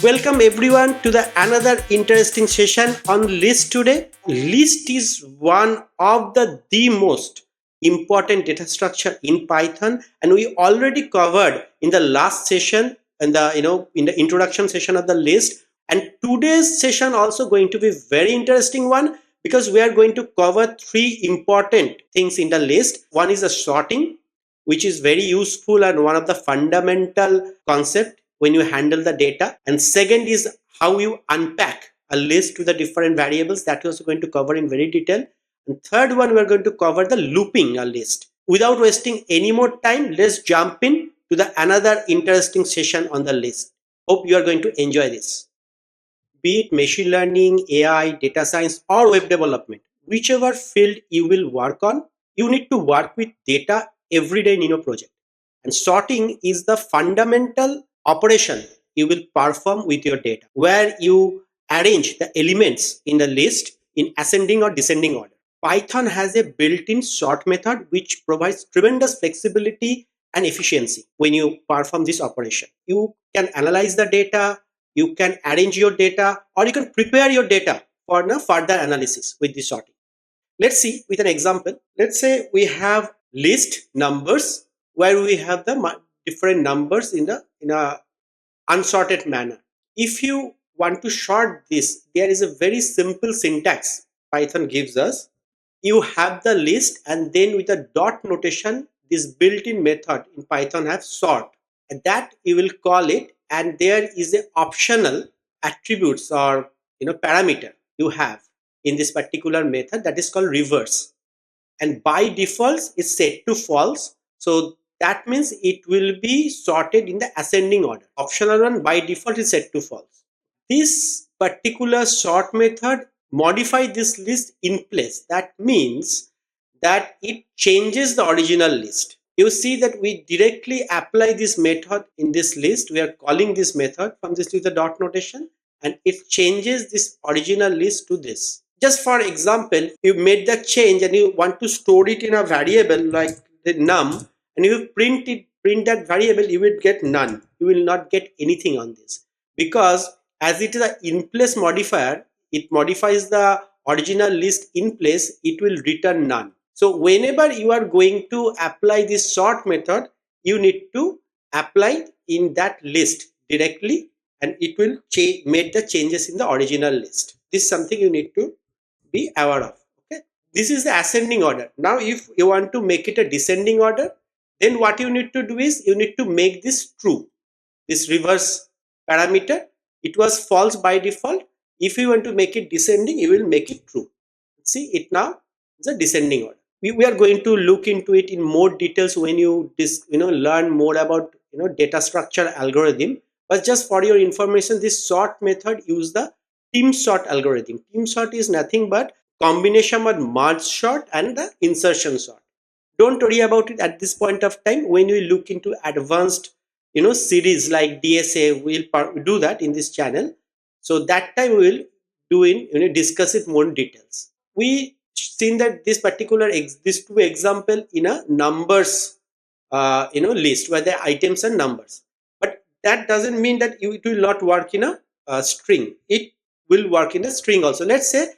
Welcome everyone to the another interesting session on list today. List is one of the most important data structure in Python, and we already covered in the last session and the introduction session of the list. And today's session also going to be very interesting one because we are going to cover three important things in the list. One is the sorting, which is very useful and one of the fundamental concept when you handle the data. And second is how you unpack a list to the different variables, that we're also going to cover in very detail. And third one, we're going to cover the looping a list. Without wasting any more time, let's jump in to the another interesting session on the list. Hope you are going to enjoy this. Be it machine learning, AI, data science, or web development, whichever field you will work on, you need to work with data every day in your project. And sorting is the fundamental operation you will perform with your data, where you arrange the elements in the list in ascending or descending order. Python has a built-in sort method which provides tremendous flexibility and efficiency when you perform this operation. You can analyze the data, you can arrange your data, or you can prepare your data for further analysis with this sorting. Let's see with an example. Let's say we have list numbers where we have the different numbers in a unsorted manner. If you want to sort this, there is a very simple syntax Python gives us. You have the list, and then with a dot notation, this built-in method in Python have sort, and that you will call it, and there is a optional attributes or parameter you have in this particular method that is called reverse, and by default is set to false. So that means it will be sorted in the ascending order. Optional one by default is set to false. This particular sort method modify this list in place. That means that it changes the original list. You see that we directly apply this method in this list. We are calling this method from this to the dot notation, and it changes this original list to this. Just for example, you made the change and you want to store it in a variable like the num, and you print that variable, you will get none. You will not get anything on this, because as it is an in place modifier, it modifies the original list in place, it will return none. So whenever you are going to apply this sort method, you need to apply in that list directly, and it will make the changes in the original list. This is something you need to be aware of. Okay, this is the ascending order. Now if you want to make it a descending order, then what you need to do is you need to make this true, this reverse parameter. It was false by default. If you want to make it descending, you will make it true. See it now, it's a descending order. We are going to look into it in more details when you learn more about data structure algorithm. But just for your information, this sort method use the team sort algorithm. Team sort is nothing but combination of merge sort and the insertion sort. Don't worry about it at this point of time. When we look into advanced series like DSA, we'll do that in this channel. So that time we will do in discuss it more in details. We seen that this particular these two example in a numbers list where the items are numbers, but that doesn't mean that it will not work in a string. It will work in a string also. Let's say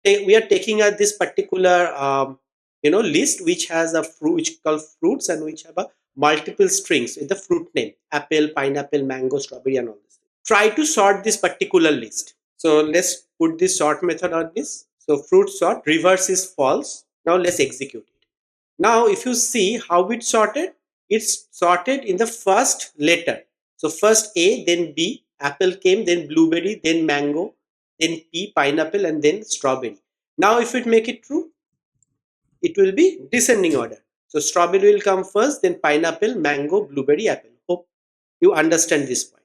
we are taking this particular list which has a fruit, which called fruits, and which have a multiple strings with the fruit name: apple, pineapple, mango, strawberry, and all this. Try to sort this particular list. So let's put this sort method on this. So fruit sort, reverse is false. Now let's execute it. Now if you see how it's sorted in the first letter. So first A, then B, apple came, then blueberry, then mango, then P, pineapple, and then strawberry. Now if it make it true, it will be descending order. So strawberry will come first, then pineapple, mango, blueberry, apple. Hope you understand this point.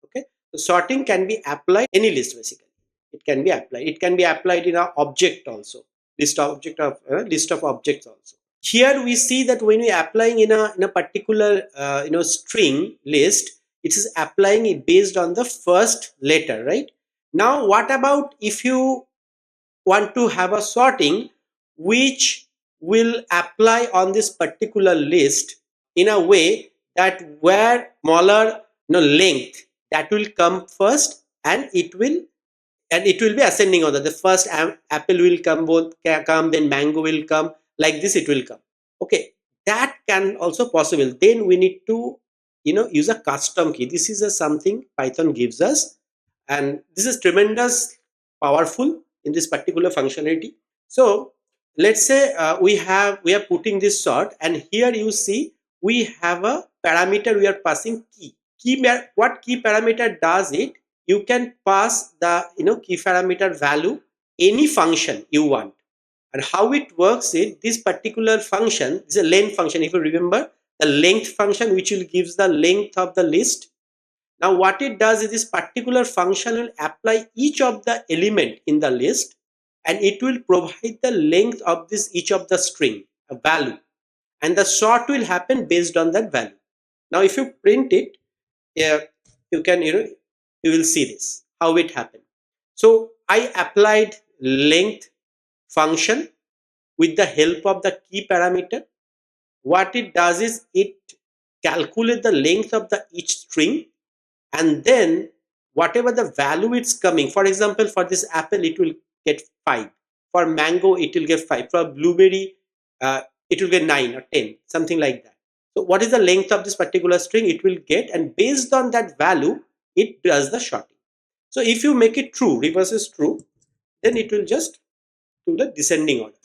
Okay. So sorting can be applied any list basically. It can be applied. It can be applied in an object also. List of objects also. Here we see that when we applying in a particular string list, it is applying it based on the first letter, right? Now what about if you want to have a sorting which will apply on this particular list in a way that where smaller length that will come first, and it will be ascending order. The first apple will come, both come, then mango will come, like this it will come. Okay, that can also possible. Then we need to use a custom key. This is a something Python gives us, and this is tremendous powerful in this particular functionality. So let's say we are putting this sort, and here you see we have a parameter we are passing what key parameter does it. You can pass the key parameter value any function you want. And how it works is, this particular function is a length function. If you remember, the length function which will gives the length of the list. Now what it does is, this particular function will apply each of the element in the list, and it will provide the length of this each of the string, a value, and the sort will happen based on that value. Now if you print it, yeah, you can you will see this how it happened. So I applied length function with the help of the key parameter. What it does is, it calculates the length of the each string, and then whatever the value it's coming, for example, for this apple it will get 5, for mango it will get 5, for blueberry it will get 9 or 10, something like that. So what is the length of this particular string it will get, and based on that value it does the sorting. So if you make it true, reverse is true, then it will just do the descending order.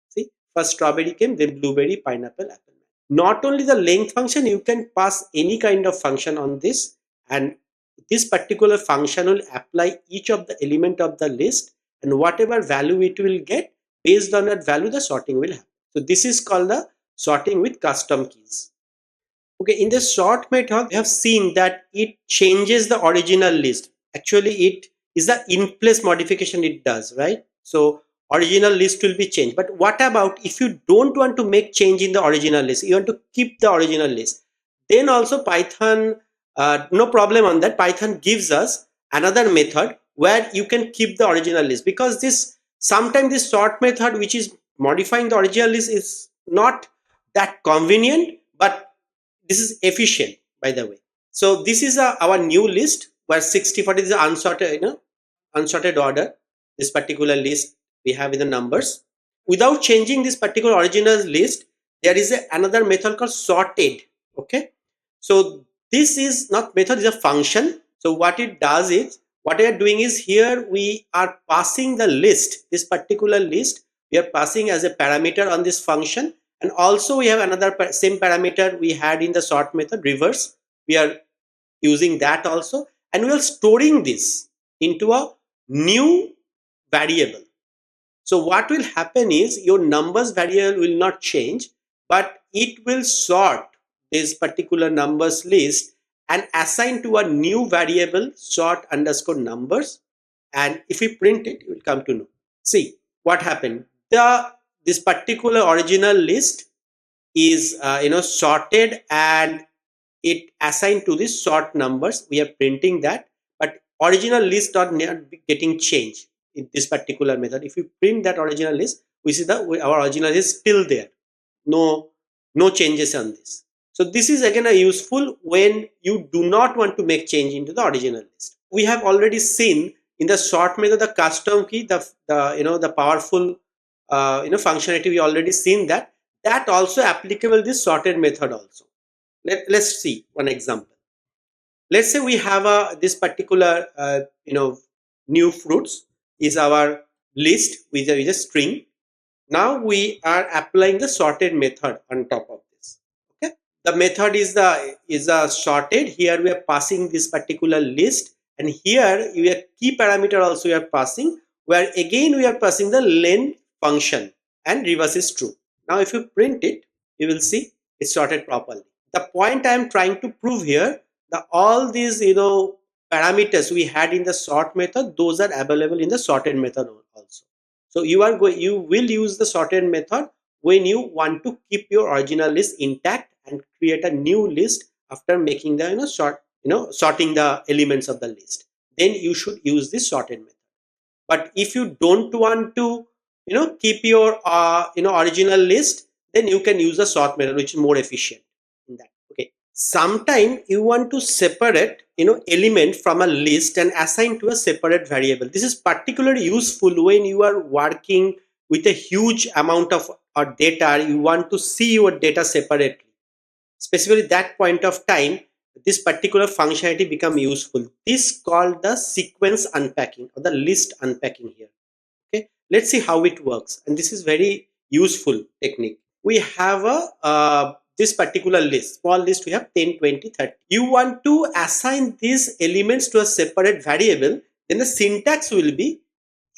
See, first strawberry came, then blueberry, pineapple, apple. Not only the length function, you can pass any kind of function on this, and this particular function will apply each of the element of the list, and whatever value it will get, based on that value the sorting will happen. So this is called the sorting with custom keys. Okay, in the sort method we have seen that it changes the original list. Actually it is the in place modification it does, right? So original list will be changed. But what about if you don't want to make change in the original list, you want to keep the original list? Then also Python, no problem on that. Python gives us another method where you can keep the original list, because this sometimes this sort method which is modifying the original list is not that convenient, but this is efficient, by the way. So this is our new list where 6040 is unsorted, unsorted order. This particular list we have in the numbers. Without changing this particular original list, there is another method called sorted. Okay, so this is not method, is a function. So what it does is, what we are doing is, here we are passing the list, this particular list we are passing as a parameter on this function, and also we have another same parameter we had in the sort method, reverse. We are using that also, and we are storing this into a new variable. So what will happen is, your numbers variable will not change, but it will sort this particular numbers list and assign to a new variable, sort underscore numbers. And if we print it, you will come to know. See what happened. This particular original list is sorted, and it assigned to this sort numbers. We are printing that, but original list are not getting changed in this particular method. If you print that original list, we see our original is still there. No changes on this. So this is again a useful when you do not want to make change into the original list. We have already seen in the sort method the custom key, the powerful functionality. We already seen that also applicable this sorted method also. Let's see one example. Let's say we have this particular new fruits is our list with a string. Now we are applying the sorted method on top of this. Okay, the method is a sorted. Here we are passing this particular list, and here we are key parameter also we are passing, where again we are passing the len function, and reverse is true. Now if you print it, you will see it's sorted properly. The point I am trying to prove here, all these parameters we had in the sort method, those are available in the sorted method also. So you will use the sorted method when you want to keep your original list intact and create a new list after making the sorting the elements of the list. Then you should use this sorted method. But if you don't want to keep your original list, then you can use the sort method, which is more efficient in that. Okay, Sometime you want to separate element from a list and assign to a separate variable. This is particularly useful when you are working with a huge amount of data. You want to see your data separately. Specifically that point of time, this particular functionality become useful. This called the sequence unpacking or the list unpacking here. Okay, let's see how it works, and this is very useful technique. We have a this particular list, small list. We have 10, 20, 30. You want to assign these elements to a separate variable, then the syntax will be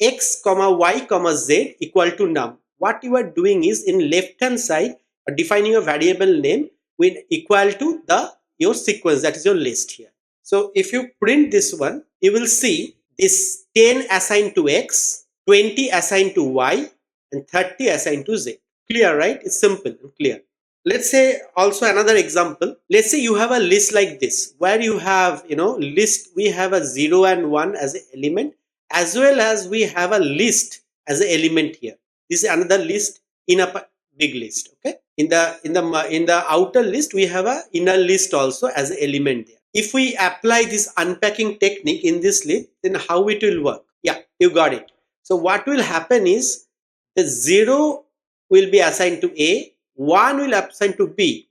x comma y comma z equal to num. What you are doing is, in left hand side, defining a variable name with equal to the your sequence, that is your list here. So if you print this one, you will see this 10 assigned to x, 20 assigned to y, and 30 assigned to z. Clear, right? It's simple and clear. Let's say also another example. Let's say you have a list like this, where you have list. We have a 0 and 1 as an element, as well as we have a list as an element here. This is another list in a big list. Okay, in the outer list we have a inner list also as an element there. If we apply this unpacking technique in this list, then how it will work? Yeah, you got it. So what will happen is, the 0 will be assigned to A, 1 will assign to B.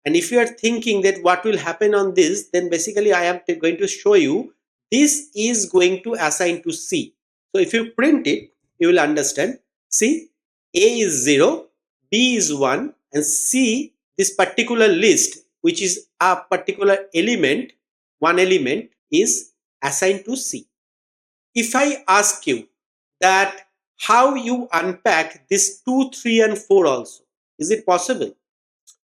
And if you are thinking that what will happen on this, then basically I am going to show you this is going to assign to C. So if you print it, you will understand. See, A is 0, B is 1, and C, this particular list, which is a particular element, one element, is assigned to C. If I ask you that how you unpack this 2, 3, and 4 also, is it possible?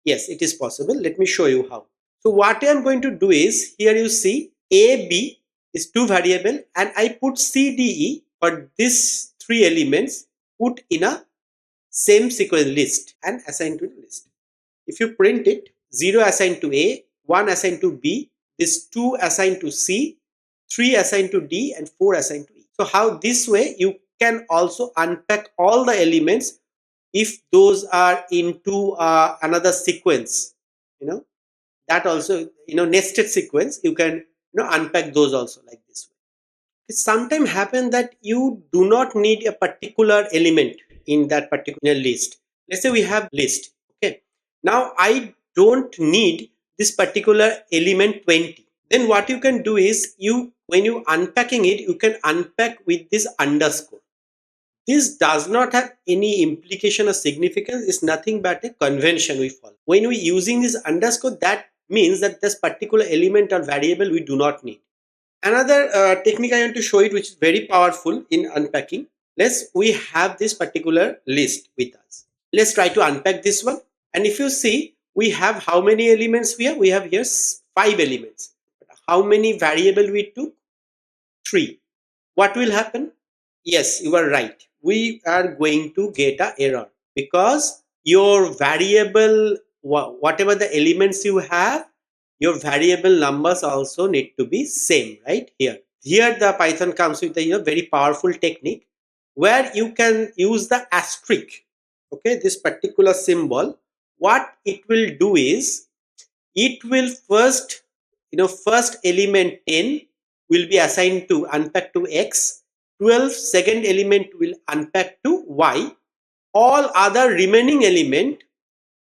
Yes, it is possible. Let me show you how. So what I am going to do is, here you see A, B is two variable, and I put C, D, E for these three elements put in a same sequence list and assigned to the list. If you print it, 0 assigned to A, 1 assigned to B, this 2 assigned to C, 3 assigned to D, and 4 assigned to E. So how this way you can also unpack all the elements if those are into another sequence, that also, nested sequence, you can unpack those also like this way. It sometimes happen that you do not need a particular element in that particular list. Let's say we have list. Okay, now I don't need this particular element 20. Then what you can do is, when you unpacking it, you can unpack with this underscore. This does not have any implication or significance. It's nothing but a convention we follow. When we using this underscore, that means that this particular element or variable we do not need. Another technique I want to show it, which is very powerful in unpacking. We have this particular list with us. Let's try to unpack this one. And if you see, we have how many elements we have? We have here 5 elements. How many variable we took? 3. What will happen? Yes, you are right. We are going to get an error because your variable, whatever the elements you have, your variable numbers also need to be same, right? Here the Python comes with a very powerful technique where you can use the asterisk. Okay, this particular symbol, what it will do is, it will first element 10 will be assigned to unpack to X, 12 second element will unpack to Y, all other remaining element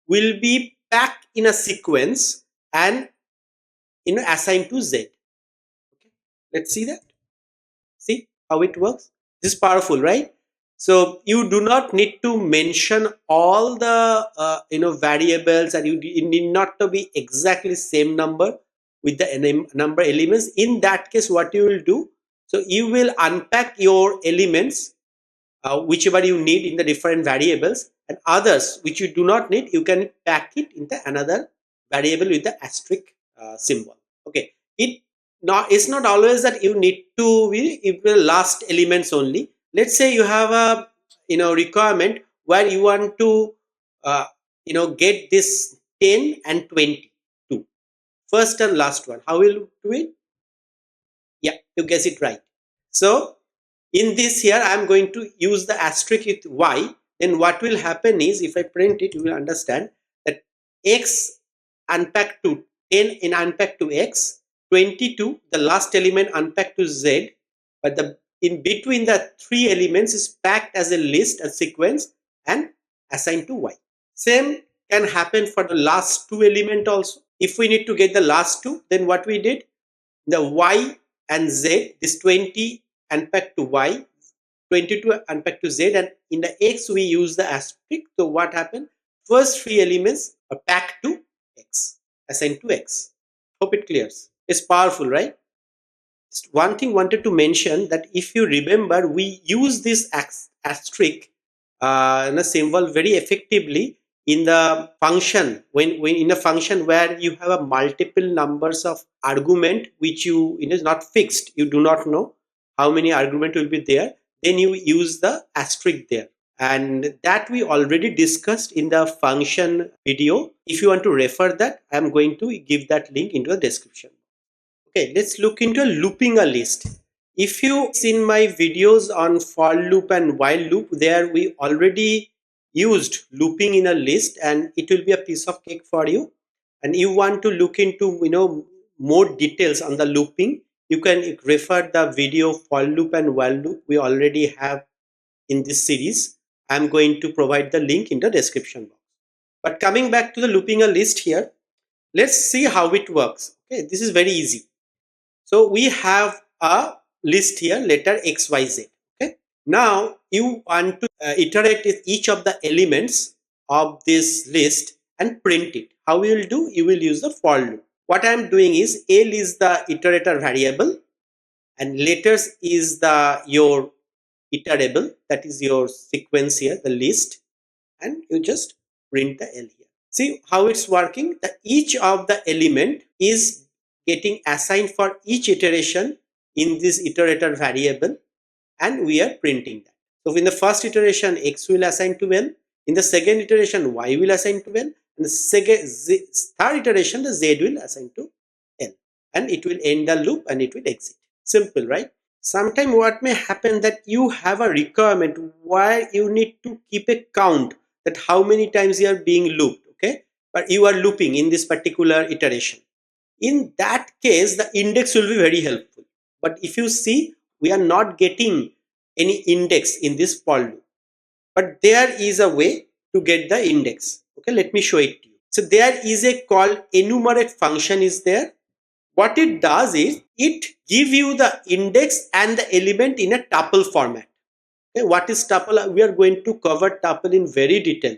will be packed in a sequence and assigned to Z. Okay, let's see that. See how it works. This is powerful, right? So you do not need to mention all the variables, and you need not to be exactly same number with the number elements. In that case, what you will do? So you will unpack your elements, whichever you need in the different variables, and others which you do not need, you can pack it into another variable with the asterisk symbol. Okay, it's not always that you need to be the last elements only. Let's say you have a requirement where you want to get this 10 and 22, first and last one. How will you do it? Yeah, you guess it right. So in this here, I am going to use the asterisk with Y. Then what will happen is, if I print it, you will understand that X unpack to 10 in unpack to x, 22, the last element unpacked to z, but the in between the three elements is packed as a list, a sequence, and assigned to y. Same can happen for the last two element also. If we need to get the last two, then what we did, the y and z, this 20 unpacked to y, 22 unpacked to z, and in the x we use the asterisk. So what happened? First three elements are packed to x, assigned to x. Hope it clears. It's powerful, right? Just one thing wanted to mention, that if you remember, we use this asterisk in a symbol very effectively in the function, when in a function where you have a multiple numbers of argument which you is not fixed, you do not know how many argument will be there, then you use the asterisk there, and that we already discussed in the function video. If you want to refer that, I am going to give that link into the description. Okay, let's look into looping a list. If you seen my videos on for loop and while loop, there we already used looping in a list, and it will be a piece of cake for you. And you want to look into more details on the looping, you can refer the video for loop and while loop we already have in this series. I'm going to provide the link in the description box. But coming back to the looping a list here, let's see how it works. Okay, this is very easy. So we have a list here, letter x, y, z. Okay. Now you want to iterate each of the elements of this list and print it. How you will do? You will use the for loop. What I am doing is L is the iterator variable, and letters is your iterable, that is your sequence here, the list, and you just print the L here. See how it's working? That each of the element is getting assigned for each iteration in this iterator variable, and we are printing that. So in the first iteration x will assign to L, in the second iteration y will assign to L, and the third iteration the z will assign to L, and it will end the loop and it will exit. Simple, right? Sometimes what may happen, that you have a requirement where you need to keep a count that how many times you are being looped, okay, but you are looping in this particular iteration. In that case the index will be very helpful, but if you see, we are not getting any index in this for loop, but there is a way to get the index. Okay, let me show it to you. So there is a called enumerate function is there. What it does is it give you the index and the element in a tuple format. Okay, what is tuple? We are going to cover tuple in very detail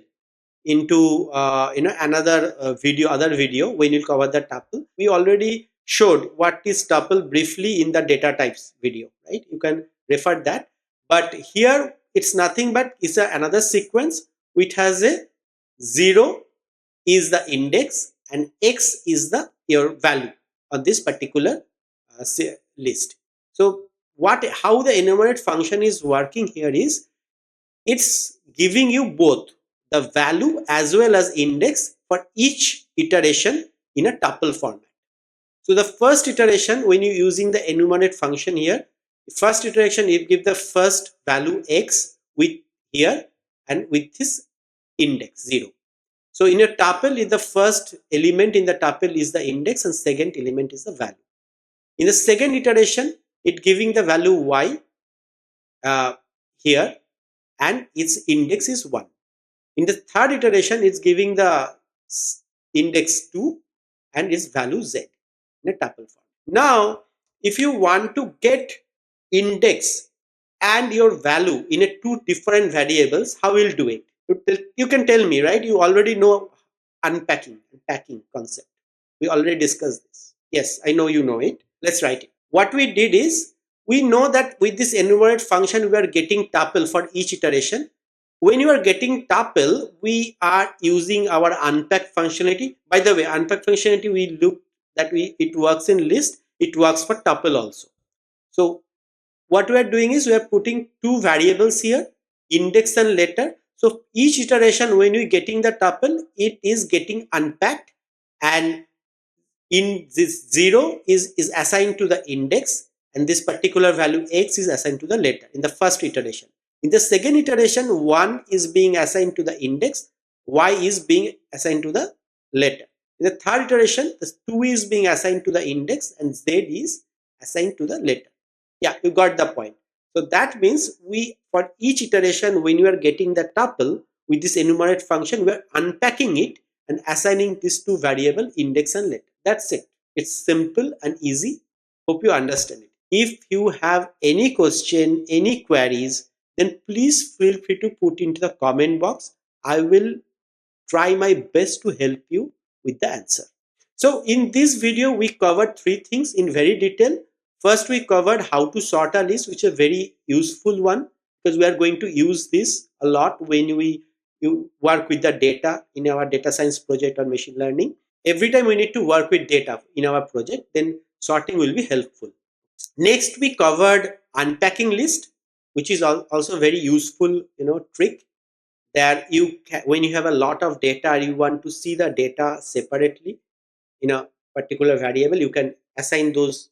into another other video when you cover the tuple. We already showed what is tuple briefly in the data types video, right? You can refer that, but here it's nothing but it's another sequence which has a 0 is the index and x is the your value on this particular list. So how the enumerate function is working here is it's giving you both the value as well as index for each iteration in a tuple format. So the first iteration, when you're using the enumerate function here, first iteration it give the first value x with here and with this index 0. So in a tuple, the first element in the tuple is the index and second element is the value. In the second iteration, it giving the value y here and its index is 1. In the third iteration, it's giving the index 2 and its value z in a tuple form. Now, if you want to get index and your value in a two different variables, how will do it? You can tell me, right? You already know unpacking concept. We already discussed this. Yes, I know you know it. Let's write it. What we did is, we know that with this enumerate function, we are getting tuple for each iteration. When you are getting tuple, we are using our unpack functionality. By the way, unpack functionality, we look that it works in list. It works for tuple also. So what we are doing is we are putting two variables here, index and letter. So each iteration, when we getting the tuple, it is getting unpacked, and in this 0 is assigned to the index, and this particular value x is assigned to the letter in the first iteration. In the second iteration, 1 is being assigned to the index, y is being assigned to the letter. In the third iteration, the 2 is being assigned to the index and z is assigned to the letter. Yeah, you got the point. So that means we, for each iteration, when you are getting the tuple with this enumerate function, we are unpacking it and assigning these two variable index and letter. That's it. It's simple and easy. Hope you understand it. If you have any question, any queries, then please feel free to put into the comment box. I will try my best to help you with the answer. So in this video, we covered three things in very detail. First, we covered how to sort a list, which is a very useful one because we are going to use this a lot when you work with the data in our data science project or machine learning. Every time we need to work with data in our project, then sorting will be helpful. Next, we covered unpacking list, which is also very useful, trick that when you have a lot of data, you want to see the data separately in a particular variable, you can assign those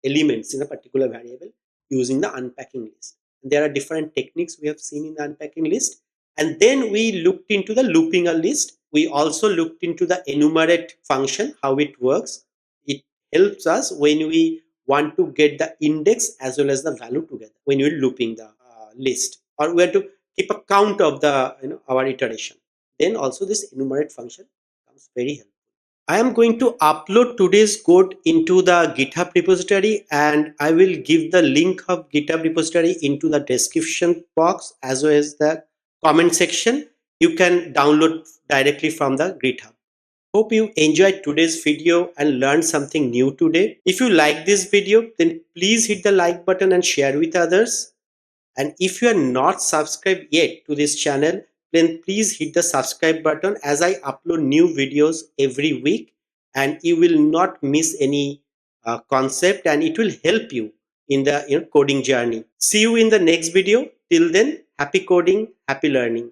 elements in a particular variable using the unpacking list. And there are different techniques we have seen in the unpacking list. And then we looked into the looping a list. We also looked into the enumerate function, how it works. It helps us when we want to get the index as well as the value together when we're looping the list, or we have to keep a count of the our iteration. Then also this enumerate function comes very helpful. I am going to upload today's code into the GitHub repository, and I will give the link of GitHub repository into the description box as well as the comment section. You can download directly from the GitHub. Hope you enjoyed today's video and learned something new today. If you like this video, then please hit the like button and share with others. And if you are not subscribed yet to this channel, then please hit the subscribe button as I upload new videos every week, and you will not miss any concept, and it will help you in the coding journey. See you in the next video. Till then, happy coding, happy learning.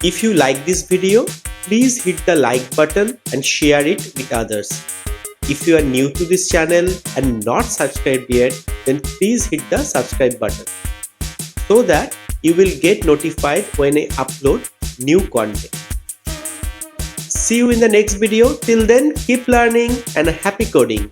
If you like this video, please hit the like button and share it with others. If you are new to this channel and not subscribed yet, then please hit the subscribe button so that you will get notified when I upload new content. See you in the next video. Till then, keep learning and happy coding.